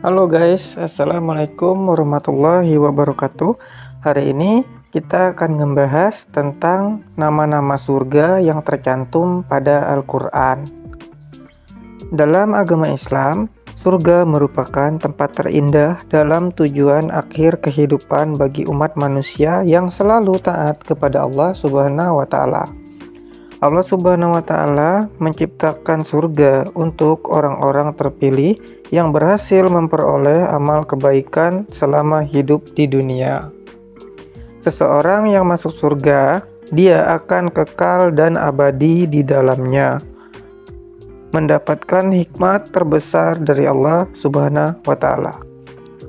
Halo guys, Assalamualaikum warahmatullahi wabarakatuh. Hari ini kita akan membahas tentang nama-nama surga yang tercantum pada Al-Quran. Dalam agama Islam, surga merupakan tempat terindah dalam tujuan akhir kehidupan bagi umat manusia yang selalu taat kepada Allah Subhanahu wa Ta'ala. Allah Subhanahu wa Ta'ala menciptakan surga untuk orang-orang terpilih yang berhasil memperoleh amal kebaikan selama hidup di dunia. Seseorang yang masuk surga, dia akan kekal dan abadi di dalamnya, mendapatkan hikmat terbesar dari Allah Subhanahu wa Ta'ala.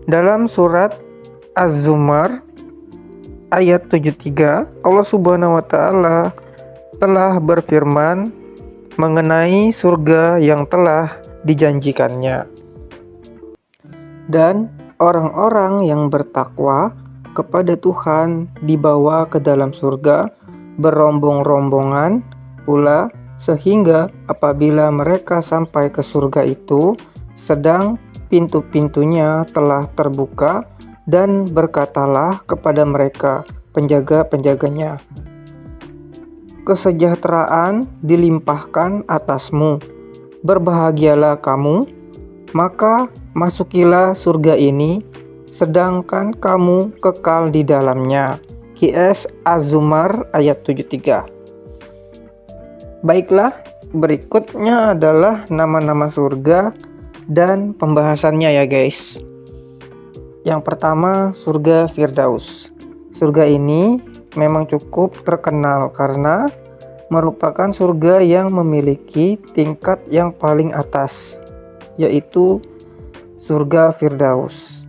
Dalam surat Az-Zumar ayat 73, Allah Subhanahu wa Ta'ala telah berfirman mengenai surga yang telah dijanjikannya. Dan orang-orang yang bertakwa kepada Tuhan dibawa ke dalam surga berombong-rombongan pula, sehingga apabila mereka sampai ke surga itu, sedang pintu-pintunya telah terbuka, dan berkatalah kepada mereka penjaga-penjaganya, kesejahteraan dilimpahkan atasmu, berbahagialah kamu, maka masukilah surga ini, sedangkan kamu kekal di dalamnya. QS Az-Zumar ayat 73. Baiklah, berikutnya adalah nama-nama surga dan pembahasannya ya guys. Yang pertama, surga Firdaus. Surga ini memang cukup terkenal karena merupakan surga yang memiliki tingkat yang paling atas, yaitu surga Firdaus.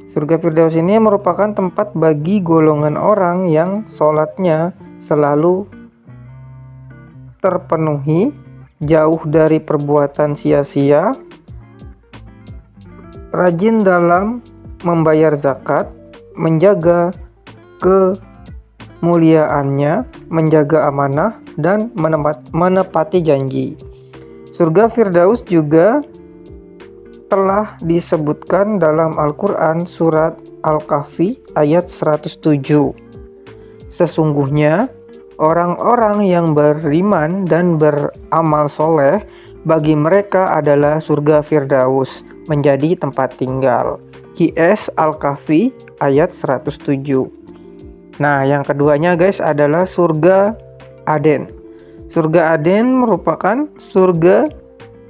Surga Firdaus ini merupakan tempat bagi golongan orang yang sholatnya selalu terpenuhi, jauh dari perbuatan sia-sia, rajin dalam membayar zakat, menjaga kemuliaannya, menjaga amanah, dan menepati janji. Surga Firdaus juga telah disebutkan dalam Al-Quran surat Al-Kahfi ayat 107. Sesungguhnya orang-orang yang beriman dan beramal soleh, bagi mereka adalah surga Firdaus menjadi tempat tinggal. QS Al-Kahfi ayat 107. Nah, yang keduanya guys adalah surga Aden. Surga Aden merupakan surga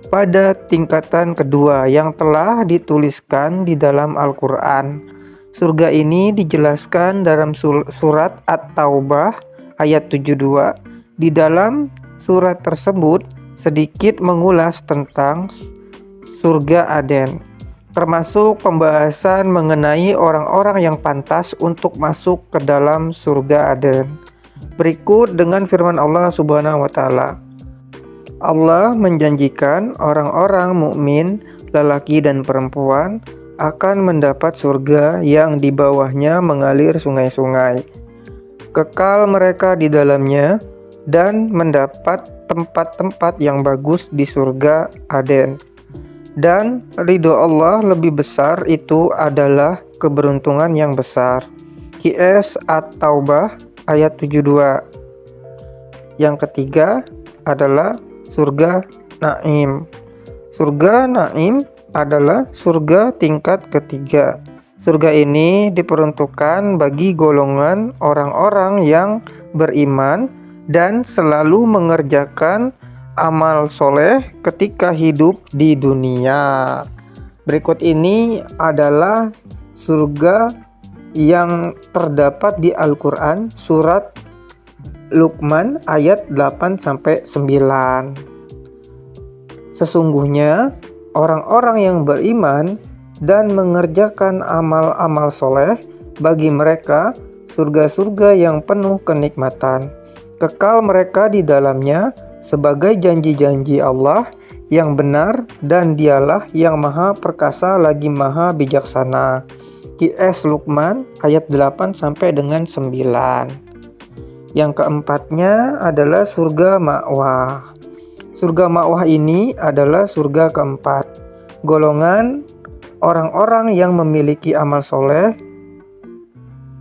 pada tingkatan kedua yang telah dituliskan di dalam Al-Quran. Surga ini dijelaskan dalam surat At-Taubah ayat 72. Di dalam surat tersebut sedikit mengulas tentang surga Aden, termasuk pembahasan mengenai orang-orang yang pantas untuk masuk ke dalam surga Aden. Berikut dengan firman Allah Subhanahu wa Ta'ala. Allah menjanjikan orang-orang mukmin, lelaki dan perempuan, akan mendapat surga yang di bawahnya mengalir sungai-sungai. Kekal mereka di dalamnya dan mendapat tempat-tempat yang bagus di surga Aden. Dan ridho Allah lebih besar, itu adalah keberuntungan yang besar. QS At-Taubah ayat 72. Yang ketiga adalah surga Naim. Surga Naim adalah surga tingkat ketiga. Surga ini diperuntukkan bagi golongan orang-orang yang beriman dan selalu mengerjakan amal soleh ketika hidup di dunia. Berikut ini adalah surga yang terdapat di Al-Quran surat Luqman ayat 8-9. Sesungguhnya orang-orang yang beriman dan mengerjakan amal-amal soleh, bagi mereka surga-surga yang penuh kenikmatan. Kekal mereka di dalamnya sebagai janji-janji Allah yang benar, dan dialah yang maha perkasa lagi maha bijaksana. QS Luqman ayat 8-9. Yang keempatnya adalah surga Ma'wah. Surga Ma'wah ini adalah surga keempat. Golongan Orang-orang yang memiliki amal soleh,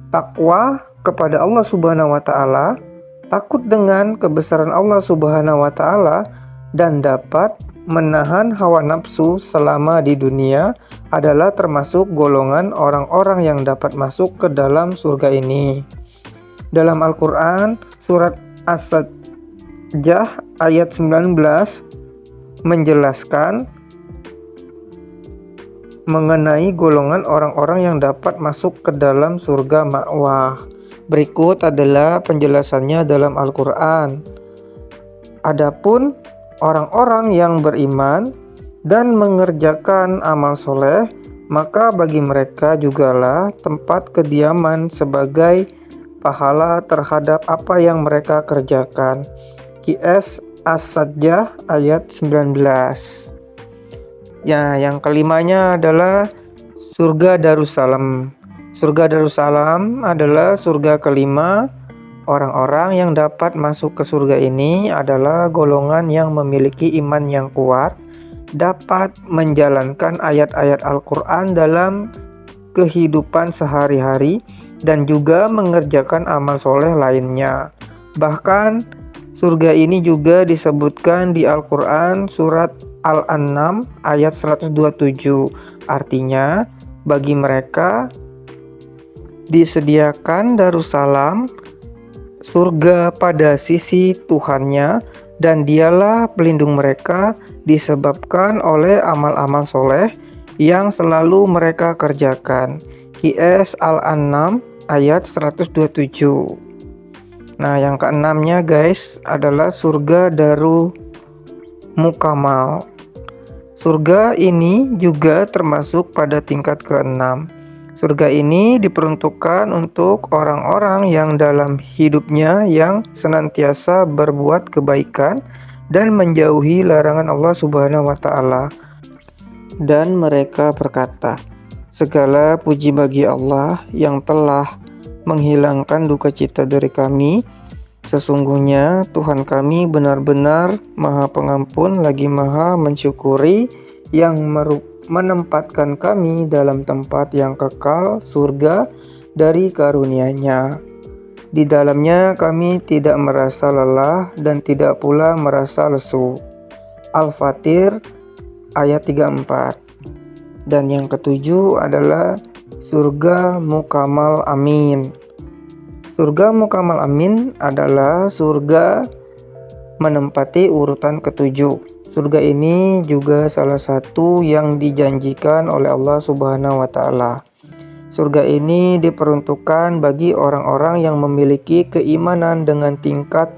takwa kepada Allah Subhanahu wa Ta'ala, takut dengan kebesaran Allah Subhanahu wa Ta'ala, dan dapat menahan hawa nafsu selama di dunia adalah termasuk golongan orang-orang yang dapat masuk ke dalam surga ini. Dalam Al-Quran, surat As-Sajdah ayat 19 menjelaskan mengenai golongan orang-orang yang dapat masuk ke dalam surga ma'wah. Berikut adalah penjelasannya dalam Al-Quran. Adapun orang-orang yang beriman dan mengerjakan amal soleh, maka bagi mereka jugalah tempat kediaman sebagai pahala terhadap apa yang mereka kerjakan. QS As-Sajdah ayat 19. Ya, yang kelimanya adalah surga Darussalam. Surga Darussalam adalah surga kelima. Orang-orang yang dapat masuk ke surga ini adalah golongan yang memiliki iman yang kuat, dapat menjalankan ayat-ayat Al-Quran dalam kehidupan sehari-hari, dan juga mengerjakan amal soleh lainnya. Bahkan surga ini juga disebutkan di Al-Quran surat Al-An'am ayat 127. Artinya, bagi mereka disediakan Darussalam, surga pada sisi Tuhannya, dan dialah pelindung mereka disebabkan oleh amal-amal soleh yang selalu mereka kerjakan. QS Al-An'am ayat 127. Nah, yang keenamnya guys adalah surga Darul Mukamal. Surga ini juga termasuk pada tingkat keenam. Surga ini diperuntukkan untuk orang-orang yang dalam hidupnya yang senantiasa berbuat kebaikan dan menjauhi larangan Allah Subhanahu wa Ta'ala. Dan mereka berkata, segala puji bagi Allah yang telah menghilangkan duka cita dari kami. Sesungguhnya Tuhan kami benar-benar Maha Pengampun lagi Maha Mensyukuri, yang menempatkan kami dalam tempat yang kekal, surga dari karunia-Nya. Di dalamnya kami tidak merasa lelah dan tidak pula merasa lesu. Al-Fatir ayat 34. Dan yang ketujuh adalah surga Mukamal Amin. Surga Mukamal Amin adalah surga menempati urutan ketujuh. Surga ini juga salah satu yang dijanjikan oleh Allah Subhanahu wa Ta'ala. Surga ini diperuntukkan bagi orang-orang yang memiliki keimanan dengan tingkat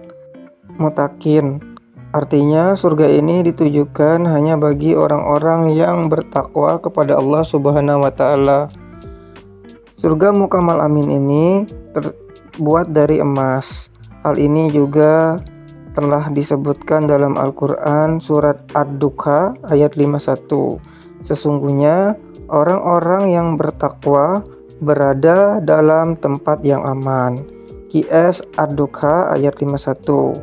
mutakin. Artinya surga ini ditujukan hanya bagi orang-orang yang bertakwa kepada Allah Subhanahu wa Ta'ala. Surga Mukamal Amin ini terbuat dari emas. Hal ini juga telah disebutkan dalam Al-Quran surat Ad-Dukha ayat 51. Sesungguhnya orang-orang yang bertakwa berada dalam tempat yang aman. QS Ad-Dukha ayat 51.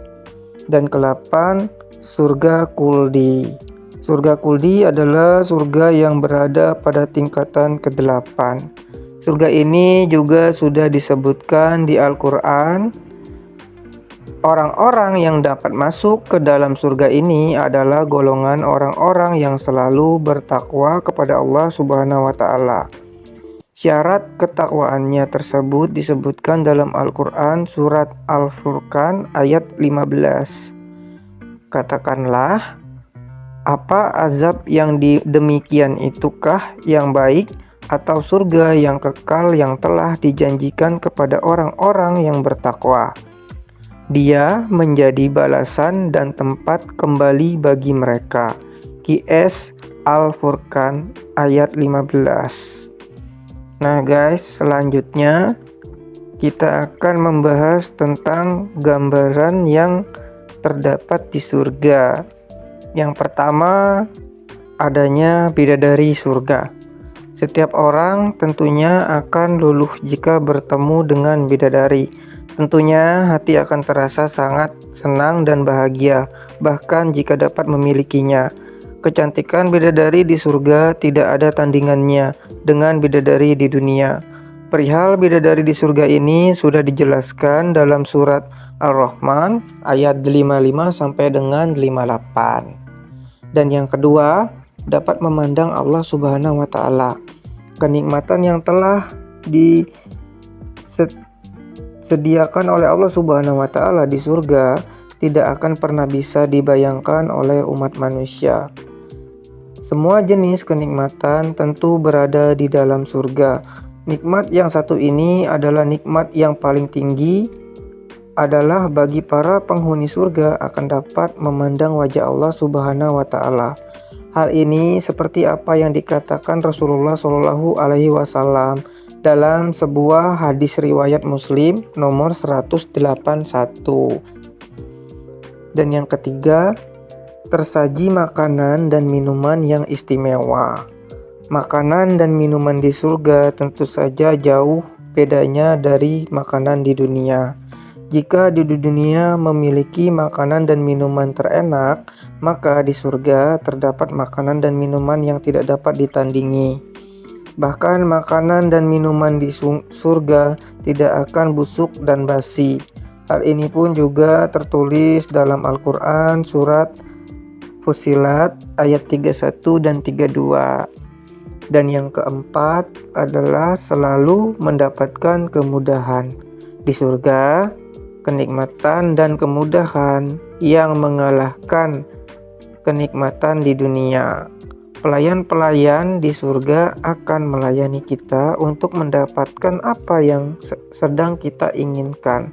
Dan ke-8, surga Kuldi. Surga Kuldi adalah surga yang berada pada tingkatan ke-8. Surga ini juga sudah disebutkan di Al-Quran. Orang-orang yang dapat masuk ke dalam surga ini adalah golongan orang-orang yang selalu bertakwa kepada Allah Subhanahu wa Ta'ala. Syarat ketakwaannya tersebut disebutkan dalam Al-Quran surat Al-Furqan ayat 15. Katakanlah, apa azab yang demikian itukah yang baik, atau surga yang kekal yang telah dijanjikan kepada orang-orang yang bertakwa? Dia menjadi balasan dan tempat kembali bagi mereka. QS Al-Furqan ayat 15. Nah guys, selanjutnya kita akan membahas tentang gambaran yang terdapat di surga. Yang pertama, adanya bidadari surga. Setiap orang tentunya akan luluh jika bertemu dengan bidadari. Tentunya hati akan terasa sangat senang dan bahagia, bahkan jika dapat memilikinya. Kecantikan bidadari di surga tidak ada tandingannya dengan bidadari di dunia. Perihal bidadari di surga ini sudah dijelaskan dalam surat Ar-Rahman ayat 55 sampai dengan 58. Dan yang kedua, dapat memandang Allah Subhanahu wa taala. Kenikmatan yang telah disediakan oleh Allah Subhanahu wa taala di surga tidak akan pernah bisa dibayangkan oleh umat manusia. Semua jenis kenikmatan tentu berada di dalam surga. Nikmat yang satu ini adalah nikmat yang paling tinggi, adalah bagi para penghuni surga akan dapat memandang wajah Allah Subhanahu wa taala. Hal ini seperti apa yang dikatakan Rasulullah Shallallahu alaihi wasallam dalam sebuah hadis riwayat Muslim nomor 181. Dan yang ketiga, tersaji makanan dan minuman yang istimewa. Makanan dan minuman di surga tentu saja jauh bedanya dari makanan di dunia. Jika di dunia memiliki makanan dan minuman terenak, maka di surga terdapat makanan dan minuman yang tidak dapat ditandingi. Bahkan makanan dan minuman di surga tidak akan busuk dan basi. Hal ini pun juga tertulis dalam Al-Quran surat Fussilat ayat 31 dan 32. Dan yang keempat adalah selalu mendapatkan kemudahan. Di surga, kenikmatan dan kemudahan yang mengalahkan kenikmatan di dunia. Pelayan-pelayan di surga akan melayani kita untuk mendapatkan apa yang sedang kita inginkan.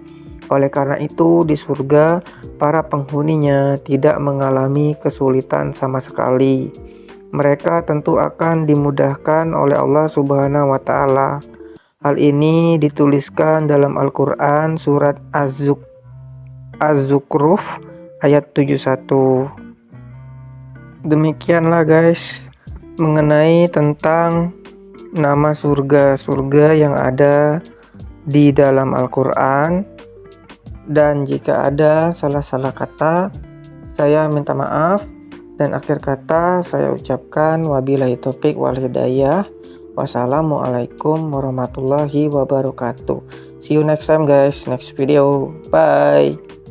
Oleh karena itu, di surga, para penghuninya tidak mengalami kesulitan sama sekali. Mereka tentu akan dimudahkan oleh Allah Subhanahu wa taala. Hal ini dituliskan dalam Al-Quran surat Az-Zukhruf ayat 71. Demikianlah guys mengenai tentang nama surga yang ada di dalam Al-Quran. Dan jika ada salah-salah kata, saya minta maaf. Dan akhir kata saya ucapkan wabillahi taufiq wal hidayah. Wassalamualaikum warahmatullahi wabarakatuh. See you next time guys, next video. Bye.